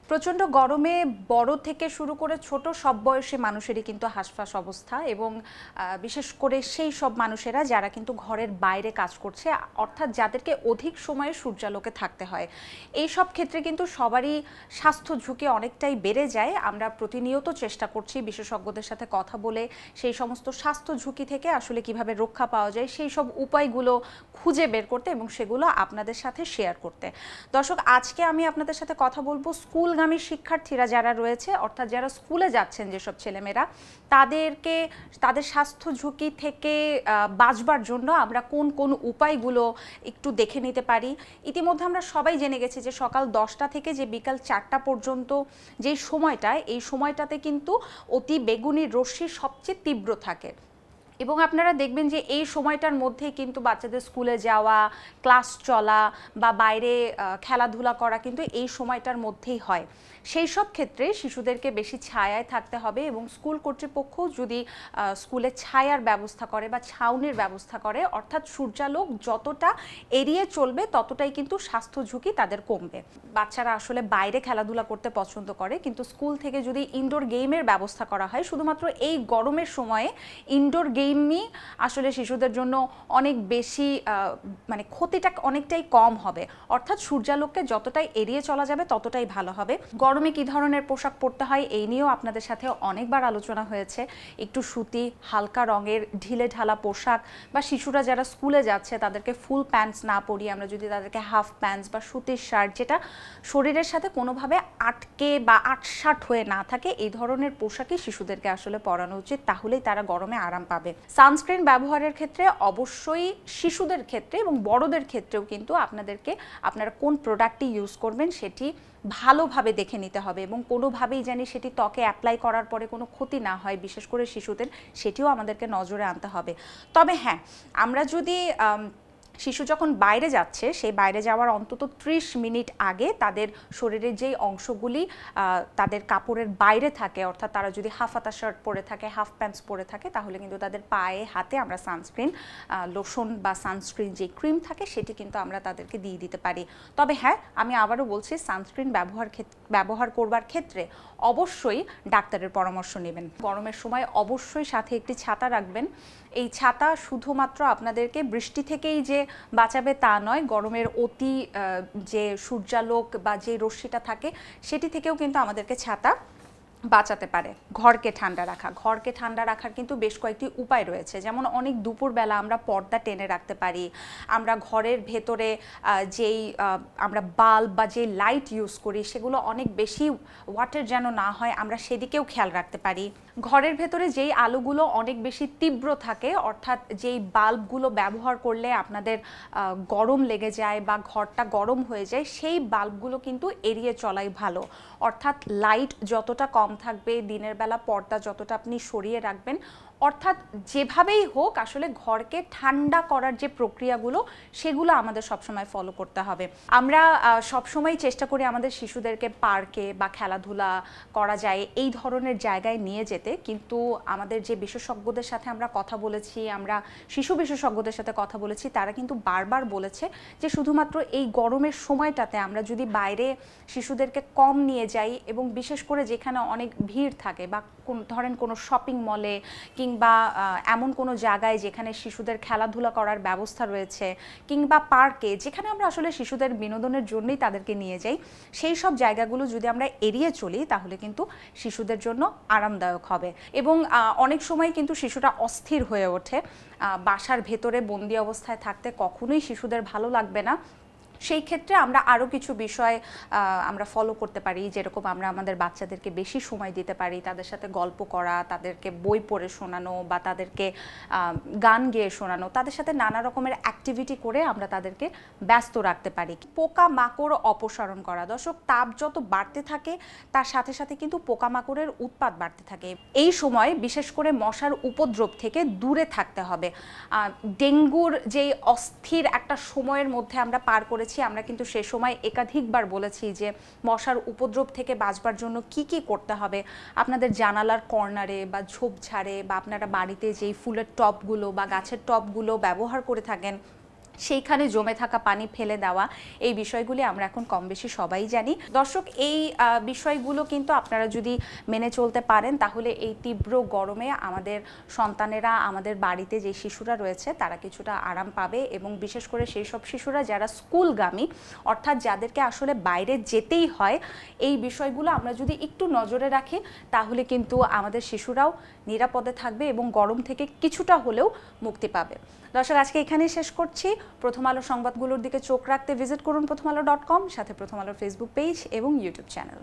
প্রচণ্ড গরমে বড় থেকে শুরু করে ছোট সব বয়সী মানুষেরই কিন্তু হাঁসফাঁস অবস্থা এবং বিশেষ করে সেই সব মানুষেরা যারা কিন্তু ঘরের বাইরে কাজ করছে, অর্থাৎ যাদেরকে অধিক সময়ে সূর্যালোকে থাকতে হয়। এই সব ক্ষেত্রে কিন্তু সবারই স্বাস্থ্য ঝুঁকি অনেকটাই বেড়ে যায়। আমরা প্রতিনিয়ত চেষ্টা করছি বিশেষজ্ঞদের সাথে কথা বলে সেই সমস্ত স্বাস্থ্য ঝুঁকি থেকে আসলে কিভাবে রক্ষা পাওয়া যায় সেই সব উপায়গুলো খুঁজে বের করতে এবং সেগুলো আপনাদের সাথে শেয়ার করতে। দর্শক, আজকে আমি আপনাদের সাথে কথা বলবো স্কুলগামী শিক্ষার্থীরা যারা রয়েছে, অর্থাৎ যারা স্কুলে যাচ্ছেন যেসব ছেলেমেয়েরা, তাদের স্বাস্থ্য ঝুঁকি থেকে বাঁচবার জন্য আমরা কোন কোন উপায়গুলো একটু দেখে নিতে পারি। ইতিমধ্যে আমরা সবাই জেনে গেছি যে সকাল 10টা থেকে যে বিকাল 4টা পর্যন্ত যে সময়টায়, এই সময়টাতে কিন্তু অতি বেগুনি রশ্মি সবচেয়ে তীব্র থাকে এবং আপনারা দেখবেন যে এই সময়টার মধ্যেই কিন্তু বাচ্চাদের স্কুলে যাওয়া, ক্লাস চলা বা বাইরে খেলাধুলা করা কিন্তু এই সময়টার মধ্যেই হয়। সেই সব ক্ষেত্রে শিশুদেরকে বেশি ছায়ায় থাকতে হবে এবং স্কুল কর্তৃপক্ষ যদি স্কুলে ছায়ার ব্যবস্থা করে বা ছাউনির ব্যবস্থা করে, অর্থাৎ সূর্যালোক যতটা এড়িয়ে চলবে ততটাই কিন্তু স্বাস্থ্য ঝুঁকি তাদের কমবে। বাচ্চারা আসলে বাইরে খেলাধুলা করতে পছন্দ করে, কিন্তু স্কুল থেকে যদি ইনডোর গেমের ব্যবস্থা করা হয়, শুধুমাত্র এই গরমের সময়ে ইনডোর গেমই আসলে শিশুদের জন্য অনেক বেশি মানে ক্ষতিটা অনেকটাই কম হবে। অর্থাৎ সূর্যালোককে যতটাই এড়িয়ে চলা যাবে ততটাই ভালো হবে। গরমে কী ধরনের পোশাক পরতে হয় এই নিয়েও আপনাদের সাথে অনেকবার আলোচনা হয়েছে। একটু সুতি, হালকা রঙের ঢিলে ঢালা পোশাক, বা শিশুরা যারা স্কুলে যাচ্ছে তাদেরকে ফুল প্যান্টস না পরিয়ে আমরা যদি তাদেরকে হাফ প্যান্টস বা সুতির শার্ট, যেটা শরীরের সাথে কোনোভাবে আটকে বা আটসাট হয়ে না থাকে, এই ধরনের পোশাকই শিশুদেরকে আসলে পরানো উচিত। তাহলেই তারা গরমে আরাম পাবে। সানস্ক্রিন ব্যবহারের ক্ষেত্রে অবশ্যই শিশুদের ক্ষেত্রে এবং বড়দের ক্ষেত্রেও কিন্তু আপনারা কোন প্রোডাক্টটি ইউজ করবেন সেটি ভালোভাবে দেখে নিতে হবে এবং কোনোভাবেই জানি সেটি ত্বকে অ্যাপ্লাই করার পরে কোনো ক্ষতি না হয়, বিশেষ করে শিশুদের, সেটিও আমাদেরকে নজরে আনতে হবে। তবে হ্যাঁ, আমরা যদি শিশু যখন বাইরে যাচ্ছে, সেই বাইরে যাওয়ার অন্তত 30 মিনিট আগে তাদের শরীরের যেই অংশগুলি তাদের কাপড়ের বাইরে থাকে, অর্থাৎ তারা যদি হাফ হাতা শার্ট পরে থাকে, হাফ প্যান্টস পরে থাকে, তাহলে কিন্তু তাদের পায়ে হাতে আমরা সানস্ক্রিন লোশন বা সানস্ক্রিন যে ক্রিম থাকে সেটি কিন্তু আমরা তাদেরকে দিয়ে দিতে পারি। তবে হ্যাঁ, আমি আবারও বলছি, সানস্ক্রিন ব্যবহার করবার ক্ষেত্রে অবশ্যই ডাক্তারের পরামর্শ নেবেন। গরমের সময় অবশ্যই সাথে একটি ছাতা রাখবেন। এই ছাতা শুধুমাত্র আপনাদেরকে বৃষ্টি থেকেই যে বাঁচাবে তা নয়, গরমের অতি যে সূর্যালোক বা যে রশ্মিটা থাকে সেটি থেকেও কিন্তু আমাদেরকে ছাতা বাঁচাতে পারে। ঘরকে ঠান্ডা রাখার কিন্তু বেশ কয়েকটি উপায় রয়েছে। যেমন অনেক দুপুরবেলা আমরা পর্দা টেনে রাখতে পারি, আমরা ঘরের ভেতরে যেই আমরা বাল্ব বা যে লাইট ইউজ করি সেগুলো অনেক বেশি ওয়াটের যেন না হয়, আমরা সেদিকেও খেয়াল রাখতে পারি। ঘরের ভেতরে যেই আলোগুলো অনেক বেশি তীব্র থাকে, অর্থাৎ যেই বাল্বগুলো ব্যবহার করলে আপনাদের গরম লেগে যায় বা ঘরটা গরম হয়ে যায়, সেই বাল্বগুলো কিন্তু এড়িয়ে চলাই ভালো। অর্থাৎ লাইট যতটা কম থাকবে, দিনের বেলা পর্দা যতটা আপনি সরিয়ে রাখবেন, অর্থাৎ যেভাবেই হোক আসলে ঘরকে ঠান্ডা করার যে প্রক্রিয়াগুলো সেগুলো আমাদের সবসময় ফলো করতে হবে। আমরা সবসময় চেষ্টা করি আমাদের শিশুদেরকে পার্কে বা খেলাধুলা করা যায় এই ধরনের জায়গায় নিয়ে যেতে, কিন্তু আমাদের যে বিশেষজ্ঞদের সাথে আমরা কথা বলেছি, আমরা শিশু বিশেষজ্ঞদের সাথে কথা বলেছি, তারা কিন্তু বারবার বলেছে যে শুধুমাত্র এই গরমের সময়টাতে আমরা যদি বাইরে শিশুদেরকে কম নিয়ে যাই এবং বিশেষ করে যেখানে অনেক ভিড় থাকে বা ধরেন কোনো শপিং মলে কিংবা এমন কোনো জায়গায় যেখানে শিশুদের খেলাধুলা করার ব্যবস্থা রয়েছে, কিংবা পার্কে যেখানে আমরা আসলে শিশুদের বিনোদনের জন্যই তাদেরকে নিয়ে যাই, সেই সব জায়গাগুলো যদি আমরা এড়িয়ে চলি তাহলে কিন্তু শিশুদের জন্য আরামদায়ক হবে। এবং অনেক সময় কিন্তু শিশুরা অস্থির হয়ে ওঠে। বাসার ভেতরে বন্দি অবস্থায় থাকতে কখনোই শিশুদের ভালো লাগবে না। সেই ক্ষেত্রে আমরা আরও কিছু বিষয় আমরা ফলো করতে পারি, যেরকম আমরা আমাদের বাচ্চাদেরকে বেশি সময় দিতে পারি, তাদের সাথে গল্প করা, তাদেরকে বই পড়ে শোনানো বা তাদেরকে গান গেয়ে শোনানো, তাদের সাথে নানা রকমের অ্যাক্টিভিটি করে আমরা তাদেরকে ব্যস্ত রাখতে পারি। পোকামাকড় অপসারণ করা। দর্শক, তাপ যত বাড়তে থাকে তার সাথে সাথে কিন্তু পোকামাকড়ের উৎপাত বাড়তে থাকে। এই সময় বিশেষ করে মশার উপদ্রব থেকে দূরে থাকতে হবে। ডেঙ্গুর যেই অস্থির একটা সময়ের মধ্যে আমরা পার করেছি, আমরা কিন্তু সে সময় একাধিকবার বলেছি যে মশার উপদ্রব থেকে বাঁচবার জন্য কি কি করতে হবে। আপনাদের জানালার কর্নারে বা ঝোপঝাড়ে বা আপনারা বাড়িতে যেই ফুলের টবগুলো বা গাছের টবগুলো ব্যবহার করে থাকেন সেইখানে জমে থাকা পানি ফেলে দেওয়া, এই বিষয়গুলি আমরা এখন কম বেশি সবাই জানি। দর্শক, এই বিষয়গুলো কিন্তু আপনারা যদি মেনে চলতে পারেন তাহলে এই তীব্র গরমে আমাদের সন্তানেরা, আমাদের বাড়িতে যে শিশুরা রয়েছে তারা কিছুটা আরাম পাবে, এবং বিশেষ করে সেই সব শিশুরা যারা স্কুলগামী, অর্থাৎ যাদেরকে আসলে বাইরে যেতেই হয়, এই বিষয়গুলো আমরা যদি একটু নজরে রাখি তাহলে কিন্তু আমাদের শিশুরাও নিরাপদে থাকবে এবং গরম থেকে কিছুটা হলেও মুক্তি পাবে। দর্শক, আজকে এখানেই শেষ করছি। প্রথম আলো সংবাদগুলোর দিকে চোখ রাখতে ভিজিট করুন প্রথমআলো.com, সাথে প্রথম আলোর ফেসবুক পেজ এবং ইউটিউব চ্যানেল।